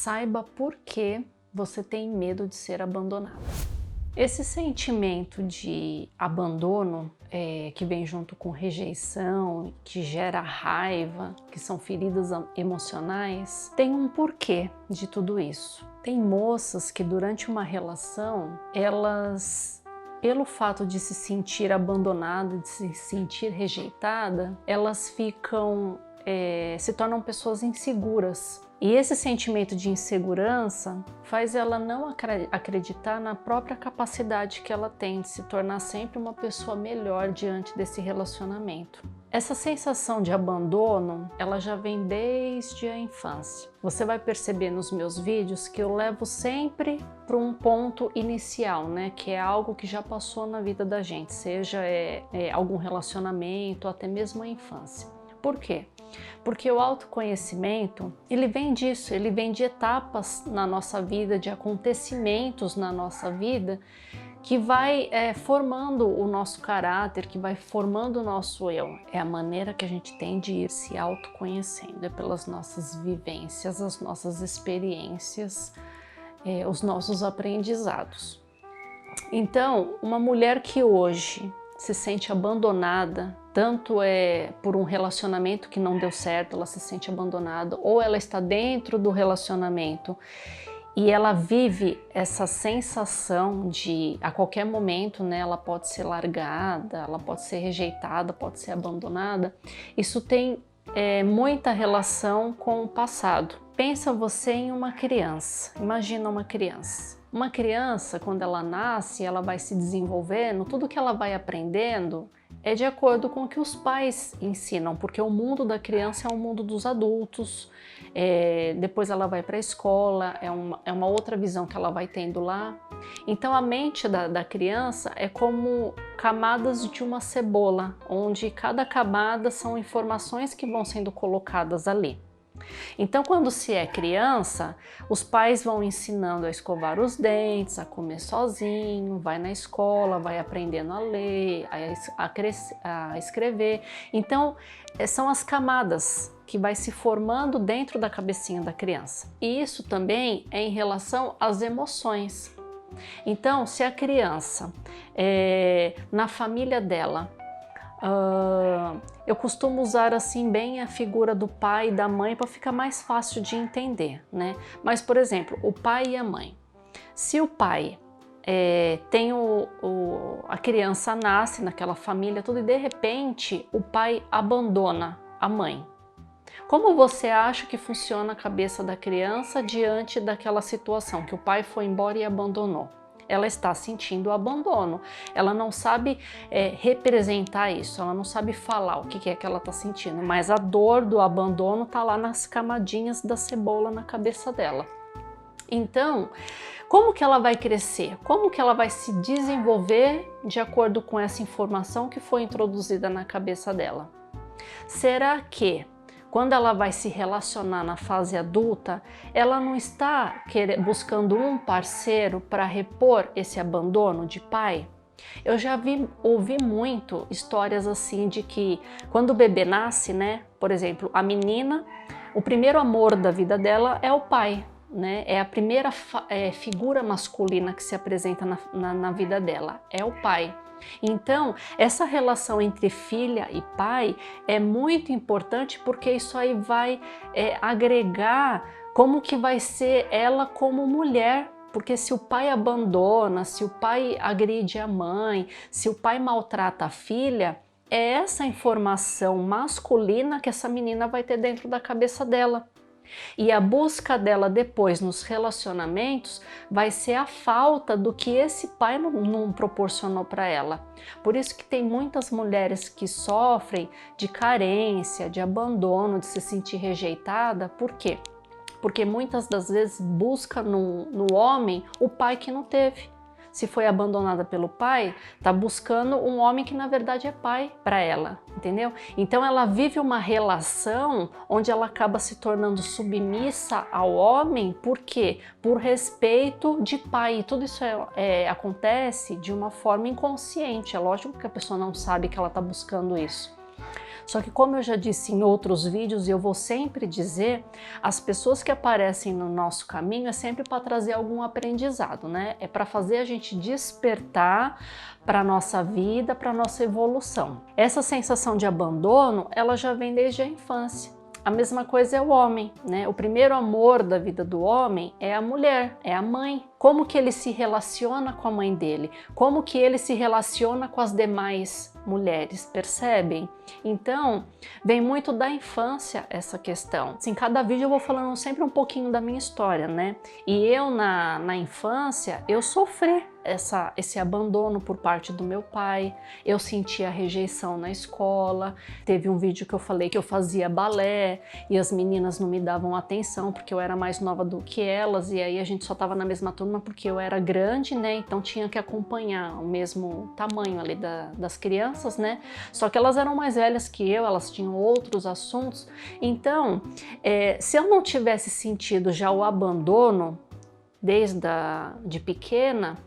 saiba por que você tem medo de ser abandonada. Esse sentimento de abandono, que vem junto com rejeição, que gera raiva, que são feridas emocionais, tem um porquê de tudo isso. Tem moças que durante uma relação, elas, pelo fato de se sentir abandonada, de se sentir rejeitada, elas se tornam pessoas inseguras. E esse sentimento de insegurança faz ela não acreditar na própria capacidade que ela tem de se tornar sempre uma pessoa melhor diante desse relacionamento. Essa sensação de abandono, ela já vem desde a infância. Você vai perceber nos meus vídeos que eu levo sempre para um ponto inicial, né? Que é algo que já passou na vida da gente, seja algum relacionamento, ou até mesmo a infância. Por quê? Porque o autoconhecimento, ele vem disso, ele vem de etapas na nossa vida, de acontecimentos na nossa vida, que vai formando o nosso caráter, que vai formando o nosso eu. É a maneira que a gente tem de ir se autoconhecendo, é pelas nossas vivências, as nossas experiências, os nossos aprendizados. Então, uma mulher que hoje se sente abandonada, tanto por um relacionamento que não deu certo, ela se sente abandonada, ou ela está dentro do relacionamento e ela vive essa sensação de, a qualquer momento, né, ela pode ser largada, ela pode ser rejeitada, pode ser abandonada. Isso tem muita relação com o passado. Pensa você em uma criança, imagina uma criança. Uma criança, quando ela nasce, ela vai se desenvolvendo, tudo que ela vai aprendendo é de acordo com o que os pais ensinam, porque o mundo da criança é o mundo dos adultos, depois ela vai para a escola, é uma outra visão que ela vai tendo lá. Então a mente da criança é como camadas de uma cebola, onde cada camada são informações que vão sendo colocadas ali. Então, quando se é criança, os pais vão ensinando a escovar os dentes, a comer sozinho, vai na escola, vai aprendendo a ler, a escrever. Então, são as camadas que vai se formando dentro da cabecinha da criança. E isso também é em relação às emoções. Então, se a criança, na família dela, eu costumo usar assim bem a figura do pai e da mãe para ficar mais fácil de entender, né? Mas, por exemplo, o pai e a mãe. Se o pai a criança nasce naquela família tudo e de repente o pai abandona a mãe. Como você acha que funciona a cabeça da criança diante daquela situação que o pai foi embora e abandonou? Ela está sentindo o abandono, ela não sabe representar isso, ela não sabe falar o que é que ela está sentindo, mas a dor do abandono está lá nas camadinhas da cebola na cabeça dela. Então, como que ela vai crescer? Como que ela vai se desenvolver de acordo com essa informação que foi introduzida na cabeça dela? Será que quando ela vai se relacionar na fase adulta, ela não está buscando um parceiro para repor esse abandono de pai? Eu já ouvi muito histórias assim de que quando o bebê nasce, né, por exemplo, a menina, o primeiro amor da vida dela é o pai, né? É a primeira figura masculina que se apresenta na vida dela, é o pai. Então, essa relação entre filha e pai é muito importante porque isso aí vai agregar como que vai ser ela como mulher. Porque se o pai abandona, se o pai agride a mãe, se o pai maltrata a filha, é essa informação masculina que essa menina vai ter dentro da cabeça dela. E a busca dela depois nos relacionamentos vai ser a falta do que esse pai não proporcionou para ela. Por isso que tem muitas mulheres que sofrem de carência, de abandono, de se sentir rejeitada. Por quê? Porque muitas das vezes busca no homem o pai que não teve. Se foi abandonada pelo pai, está buscando um homem que na verdade é pai para ela, entendeu? Então ela vive uma relação onde ela acaba se tornando submissa ao homem, por quê? Por respeito de pai. E tudo isso acontece de uma forma inconsciente. É lógico que a pessoa não sabe que ela está buscando isso. Só que, como eu já disse em outros vídeos, e eu vou sempre dizer, as pessoas que aparecem no nosso caminho é sempre para trazer algum aprendizado, né? É para fazer a gente despertar para a nossa vida, para a nossa evolução. Essa sensação de abandono, ela já vem desde a infância. A mesma coisa é o homem, né? O primeiro amor da vida do homem é a mulher, é a mãe. Como que ele se relaciona com a mãe dele? Como que ele se relaciona com as demais mulheres, percebem? Então, vem muito da infância essa questão. Em cada vídeo eu vou falando sempre um pouquinho da minha história, né? E eu, na infância, eu sofri esse abandono por parte do meu pai, eu sentia rejeição na escola. Teve um vídeo que eu falei que eu fazia balé e as meninas não me davam atenção porque eu era mais nova do que elas, e aí a gente só estava na mesma turma porque eu era grande, né? Então tinha que acompanhar o mesmo tamanho ali das crianças, né? Só que elas eram mais velhas que eu, elas tinham outros assuntos. Então, se eu não tivesse sentido já o abandono de pequena,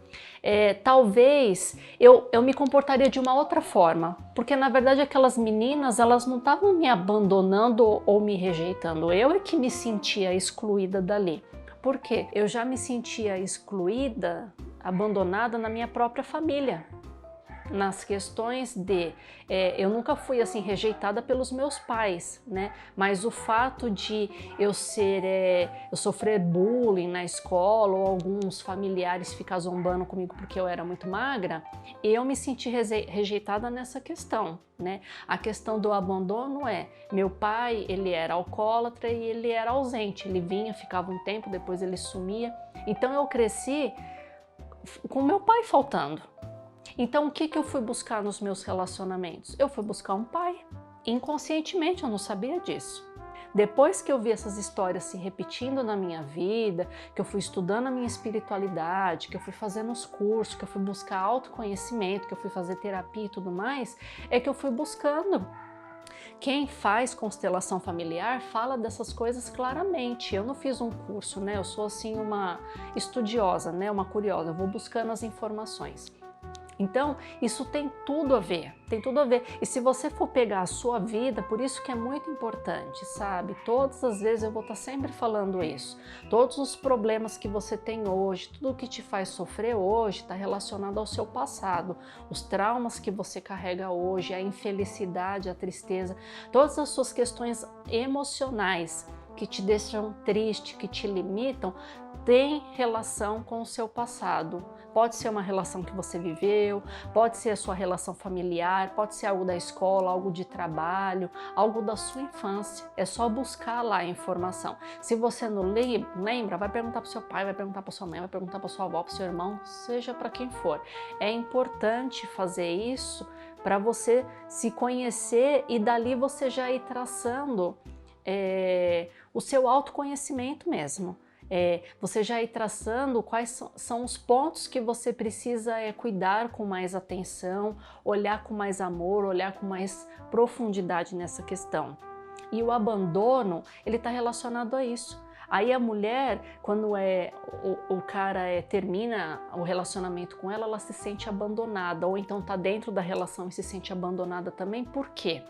talvez eu me comportaria de uma outra forma, porque na verdade aquelas meninas, elas não estavam me abandonando ou me rejeitando, eu é que me sentia excluída dali. Por quê? Eu já me sentia excluída, abandonada na minha própria família. Nas questões de, eu nunca fui assim rejeitada pelos meus pais, né? Mas o fato de eu sofrer bullying na escola ou alguns familiares ficar zombando comigo porque eu era muito magra, eu me senti rejeitada nessa questão, né? A questão do abandono meu pai, ele era alcoólatra e ele era ausente, ele vinha, ficava um tempo, depois ele sumia. Então eu cresci com meu pai faltando. Então, o que eu fui buscar nos meus relacionamentos? Eu fui buscar um pai. Inconscientemente, eu não sabia disso. Depois que eu vi essas histórias se repetindo na minha vida, que eu fui estudando a minha espiritualidade, que eu fui fazendo os cursos, que eu fui buscar autoconhecimento, que eu fui fazer terapia e tudo mais, é que eu fui buscando. Quem faz constelação familiar fala dessas coisas claramente. Eu não fiz um curso, né? Eu sou assim uma estudiosa, né? Uma curiosa. Eu vou buscando as informações. Então, isso tem tudo a ver, tem tudo a ver. E se você for pegar a sua vida, por isso que é muito importante, sabe? Todas as vezes eu vou estar sempre falando isso. Todos os problemas que você tem hoje, tudo que te faz sofrer hoje está relacionado ao seu passado. Os traumas que você carrega hoje, a infelicidade, a tristeza, todas as suas questões emocionais que te deixam triste, que te limitam, tem relação com o seu passado. Pode ser uma relação que você viveu, pode ser a sua relação familiar, pode ser algo da escola, algo de trabalho, algo da sua infância. É só buscar lá a informação. Se você não lembra, vai perguntar para o seu pai, vai perguntar para sua mãe, vai perguntar para sua avó, para seu irmão, seja para quem for. É importante fazer isso para você se conhecer e dali você já ir traçando o seu autoconhecimento mesmo. Você já ir traçando quais são os pontos que você precisa cuidar com mais atenção, olhar com mais amor, olhar com mais profundidade nessa questão. E o abandono, ele está relacionado a isso. Aí a mulher, quando o cara termina o relacionamento com ela, ela se sente abandonada, ou então está dentro da relação e se sente abandonada também. Por quê?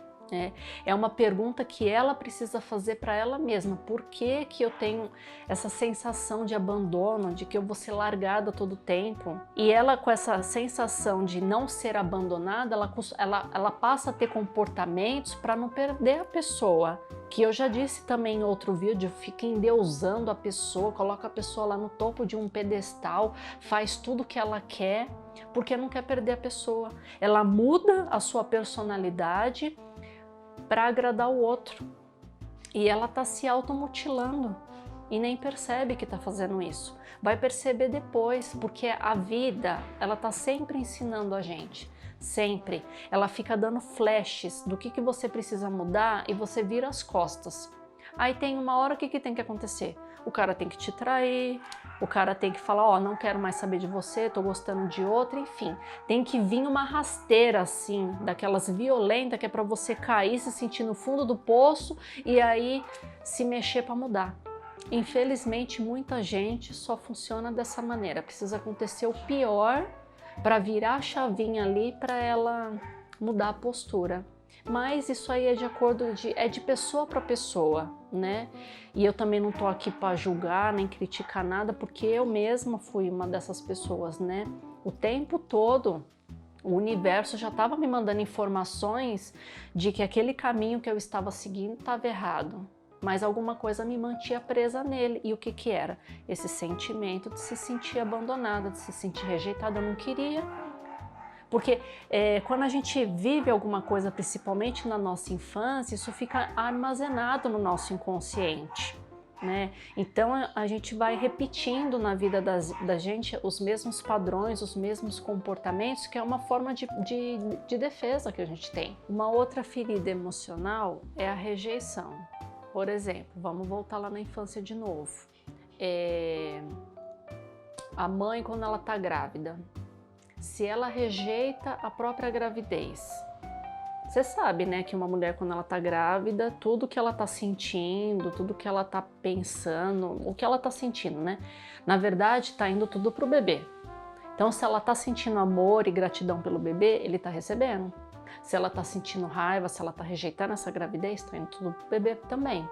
É uma pergunta que ela precisa fazer para ela mesma. Por que que eu tenho essa sensação de abandono, de que eu vou ser largada todo tempo? E ela, com essa sensação de não ser abandonada, ela passa a ter comportamentos para não perder a pessoa. Que eu já disse também em outro vídeo, fica endeusando a pessoa, coloca a pessoa lá no topo de um pedestal, faz tudo o que ela quer, porque não quer perder a pessoa. Ela muda a sua personalidade para agradar o outro. E ela está se automutilando e nem percebe que está fazendo isso. Vai perceber depois, porque a vida, ela está sempre ensinando a gente. Sempre. Ela fica dando flashes do que você precisa mudar e você vira as costas. Aí tem uma hora, o que tem que acontecer? O cara tem que te trair, o cara tem que falar, ó, não quero mais saber de você, tô gostando de outra, enfim. Tem que vir uma rasteira assim, daquelas violentas, que é pra você cair, se sentir no fundo do poço e aí se mexer pra mudar. Infelizmente, muita gente só funciona dessa maneira. Precisa acontecer o pior para virar a chavinha ali para ela mudar a postura. Mas isso aí é de acordo é de pessoa para pessoa, né? E eu também não tô aqui para julgar nem criticar nada, porque eu mesma fui uma dessas pessoas, né? O tempo todo o universo já estava me mandando informações de que aquele caminho que eu estava seguindo estava errado. Mas alguma coisa me mantinha presa nele. E o que que era? Esse sentimento de se sentir abandonada, de se sentir rejeitada. Eu não queria. Porque quando a gente vive alguma coisa, principalmente na nossa infância, isso fica armazenado no nosso inconsciente, né? Então a gente vai repetindo na vida da gente os mesmos padrões, os mesmos comportamentos, que é uma forma de defesa que a gente tem. Uma outra ferida emocional é a rejeição. Por exemplo, vamos voltar lá na infância de novo. A mãe, quando ela está grávida, se ela rejeita a própria gravidez, você sabe, né, que uma mulher, quando ela está grávida, tudo que ela está sentindo, tudo que ela está pensando, o que ela está sentindo, né, na verdade está indo tudo pro bebê. Então, se ela está sentindo amor e gratidão pelo bebê, ele está recebendo. Se ela está sentindo raiva, se ela está rejeitando essa gravidez, está indo tudo pro bebê também.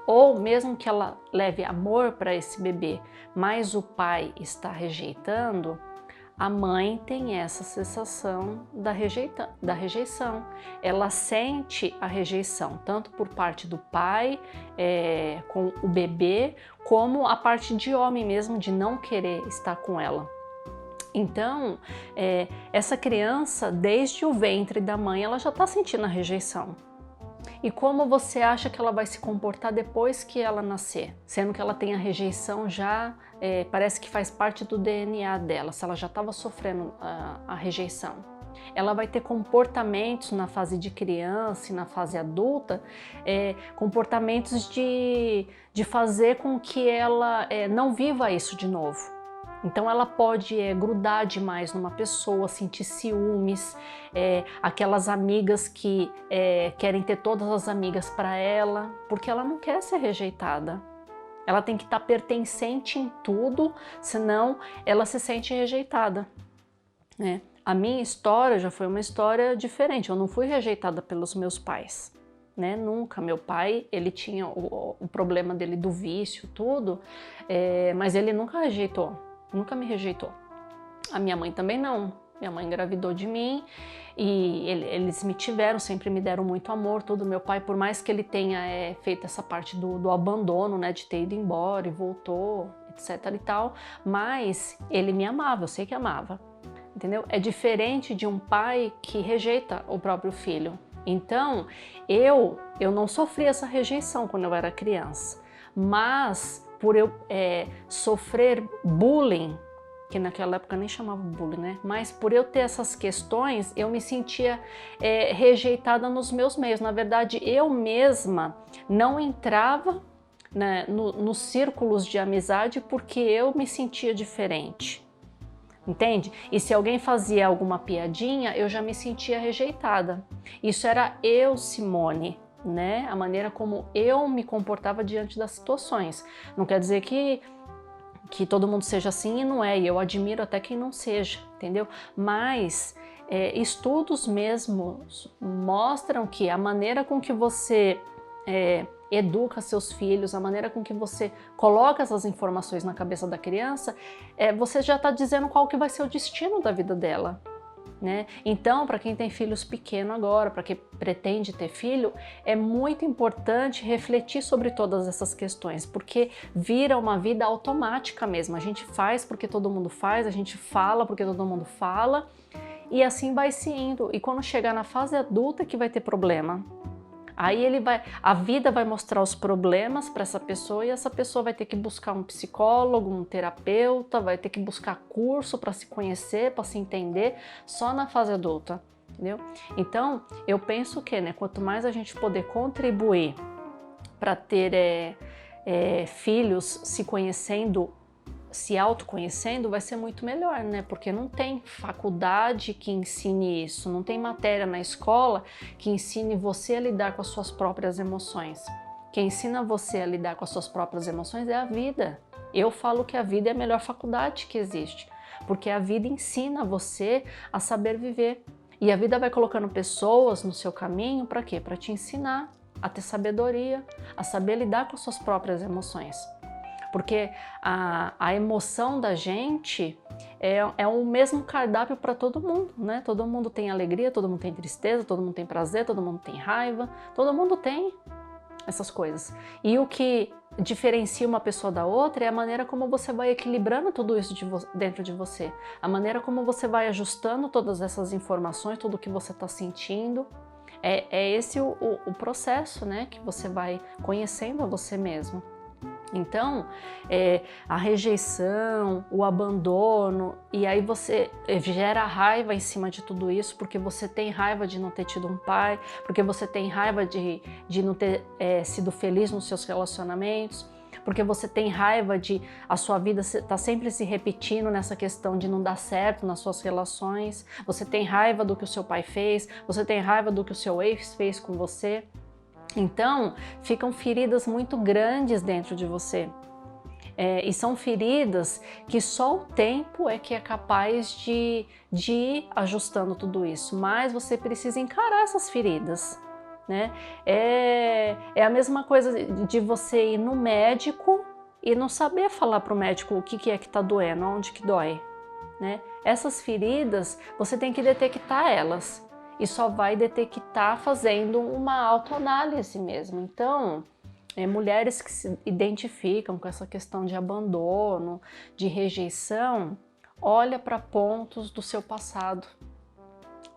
Ou mesmo que ela leve amor para esse bebê, mas o pai está rejeitando, a mãe tem essa sensação da rejeição. Ela sente a rejeição, tanto por parte do pai, com o bebê, como a parte de homem mesmo, de não querer estar com ela. Então, essa criança, desde o ventre da mãe, ela já está sentindo a rejeição. E como você acha que ela vai se comportar depois que ela nascer? Sendo que ela tem a rejeição já, parece que faz parte do DNA dela, se ela já estava sofrendo a rejeição. Ela vai ter comportamentos na fase de criança e na fase adulta, comportamentos de fazer com que ela não viva isso de novo. Então ela pode grudar demais numa pessoa, sentir ciúmes, aquelas amigas que querem ter todas as amigas para ela, porque ela não quer ser rejeitada. Ela tem que estar pertencente em tudo, senão ela se sente rejeitada, né? A minha história já foi uma história diferente, eu não fui rejeitada pelos meus pais, né? Nunca. Meu pai, ele tinha o problema dele do vício, tudo, mas ele nunca rejeitou. Nunca me rejeitou. A minha mãe também não. Minha mãe engravidou de mim e eles me tiveram, sempre me deram muito amor, tudo. Meu pai, por mais que ele tenha feito essa parte do abandono, né, de ter ido embora e voltou, etc e tal, mas ele me amava, eu sei que amava, entendeu? É diferente de um pai que rejeita o próprio filho. Então, eu não sofri essa rejeição quando eu era criança, mas por eu sofrer bullying, que naquela época nem chamava bullying, né? Mas por eu ter essas questões, eu me sentia rejeitada nos meus meios. Na verdade, eu mesma não entrava, né, nos círculos de amizade porque eu me sentia diferente. Entende? E se alguém fazia alguma piadinha, eu já me sentia rejeitada. Isso era eu, Simone, né? A maneira como eu me comportava diante das situações. Não quer dizer que todo mundo seja assim, e não é, e eu admiro até quem não seja, entendeu? Mas estudos mesmo mostram que a maneira com que você educa seus filhos, a maneira com que você coloca essas informações na cabeça da criança, você já está dizendo qual que vai ser o destino da vida dela, né? Então, para quem tem filhos pequenos agora, para quem pretende ter filho, é muito importante refletir sobre todas essas questões, porque vira uma vida automática mesmo. A gente faz porque todo mundo faz, a gente fala porque todo mundo fala, e assim vai se indo. E quando chegar na fase adulta que vai ter problema. Aí a vida vai mostrar os problemas para essa pessoa e essa pessoa vai ter que buscar um psicólogo, um terapeuta, vai ter que buscar curso para se conhecer, para se entender, só na fase adulta, entendeu? Então, eu penso que, né, quanto mais a gente poder contribuir para ter filhos se conhecendo, se autoconhecendo, vai ser muito melhor, né? Porque não tem faculdade que ensine isso, não tem matéria na escola que ensine você a lidar com as suas próprias emoções. Quem ensina você a lidar com as suas próprias emoções é a vida. Eu falo que a vida é a melhor faculdade que existe, porque a vida ensina você a saber viver. E a vida vai colocando pessoas no seu caminho para quê? Para te ensinar a ter sabedoria, a saber lidar com as suas próprias emoções. Porque a emoção da gente é o mesmo cardápio para todo mundo, né? Todo mundo tem alegria, todo mundo tem tristeza, todo mundo tem prazer, todo mundo tem raiva, todo mundo tem essas coisas. E o que diferencia uma pessoa da outra é a maneira como você vai equilibrando tudo isso dentro de você, a maneira como você vai ajustando todas essas informações, tudo que você está sentindo. É esse o processo, né? Que você vai conhecendo a você mesmo. Então, a rejeição, o abandono, e aí você gera raiva em cima de tudo isso, porque você tem raiva de não ter tido um pai, porque você tem raiva de não ter sido feliz nos seus relacionamentos, porque você tem raiva de a sua vida estar sempre se repetindo nessa questão de não dar certo nas suas relações, você tem raiva do que o seu pai fez, você tem raiva do que o seu ex fez com você. Então, ficam feridas muito grandes dentro de você. E são feridas que só o tempo é que é capaz de ir ajustando tudo isso. Mas você precisa encarar essas feridas, né? É a mesma coisa de você ir no médico e não saber falar para o médico o que é que está doendo, onde que dói, né? Essas feridas, você tem que detectar elas. E só vai detectar fazendo uma autoanálise mesmo. Então, mulheres que se identificam com essa questão de abandono, de rejeição, olha para pontos do seu passado.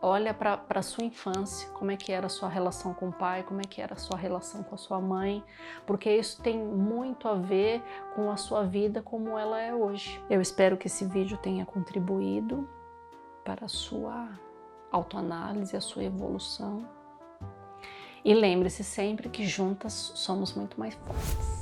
Olha para a sua infância, como é que era a sua relação com o pai, como é que era a sua relação com a sua mãe, porque isso tem muito a ver com a sua vida como ela é hoje. Eu espero que esse vídeo tenha contribuído para a sua autoanálise, a sua evolução. E lembre-se sempre que juntas somos muito mais fortes.